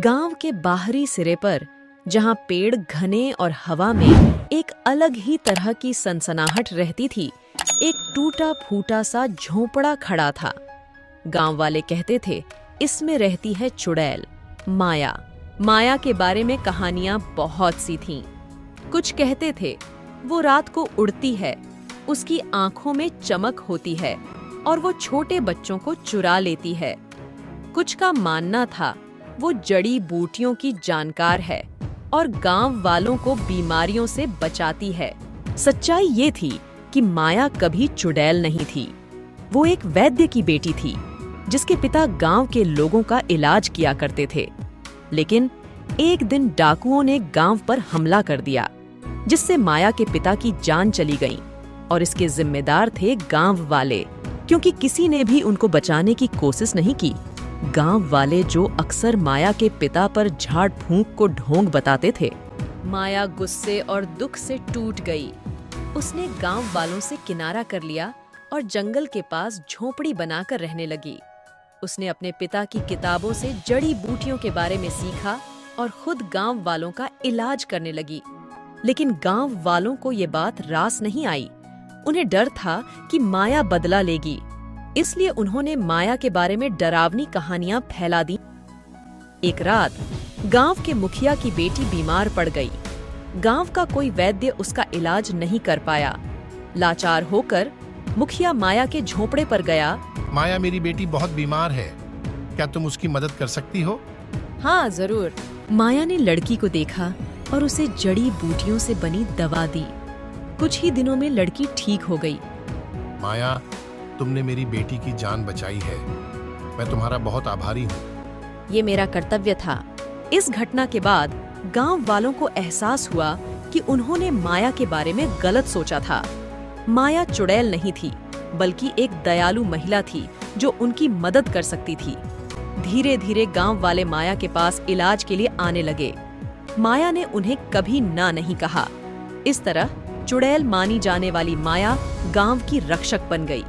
गांव के बाहरी सिरे पर, जहां पेड़ घने और हवा में एक अलग ही तरह की सनसनाहट रहती थी, एक टूटा फूटा सा झोंपड़ा खड़ा था। गांव वाले कहते थे, इसमें रहती है चुड़ैल, माया। माया के बारे में कहानियां बहुत सी थीं। कुछ कहते थे वो रात को उड़ती है, उसकी आंखों में चमक होती है और वो छोटे बच्चों को चुरा लेती है। कुछ का मानना था वो जड़ी बूटियों की जानकार है और गांव वालों को बीमारियों से बचाती है। सच्चाई ये थी कि माया कभी चुड़ैल नहीं थी। वो एक वैद्य की बेटी थी जिसके पिता गांव के लोगों का इलाज किया करते थे। लेकिन एक दिन डाकुओं ने गांव पर हमला कर दिया, जिससे माया के पिता की जान चली गई और इसके जिम्मेदार थे गांव वाले, क्योंकि किसी ने भी उनको बचाने की कोशिश नहीं की। गांव वाले जो अक्सर माया के पिता पर झाड़ फूंक को ढोंग बताते थे। माया गुस्से और दुख से टूट गई। उसने गांव वालों से किनारा कर लिया और जंगल के पास झोंपड़ी बनाकर रहने लगी। उसने अपने पिता की किताबों से जड़ी बूटियों के बारे में सीखा और खुद गांव वालों का इलाज करने लगी। लेकिन गांव वालों को ये बात रास नहीं आई। उन्हें डर था कि माया बदला लेगी, इसलिए उन्होंने माया के बारे में डरावनी कहानियां फैला दी। एक रात गांव के मुखिया की बेटी बीमार पड़ गई। गांव का कोई वैद्य उसका इलाज नहीं कर पाया। लाचार होकर मुखिया माया के झोंपड़े पर गया। माया, मेरी बेटी बहुत बीमार है, क्या तुम उसकी मदद कर सकती हो? हाँ जरूर। माया ने लड़की को देखा और उसे जड़ी बूटियों से बनी दवा दी। कुछ ही दिनों में लड़की ठीक हो गई। माया, तुमने मेरी बेटी की जान बचाई है, मैं तुम्हारा बहुत आभारी हूँ। ये मेरा कर्तव्य था। इस घटना के बाद गांव वालों को एहसास हुआ कि उन्होंने माया के बारे में गलत सोचा था। माया चुड़ैल नहीं थी, बल्कि एक दयालु महिला थी जो उनकी मदद कर सकती थी। धीरे धीरे गांव वाले माया के पास इलाज के लिए आने लगे। माया ने उन्हें कभी ना नहीं कहा। इस तरह चुड़ैल मानी जाने वाली माया गांव की रक्षक बन गई।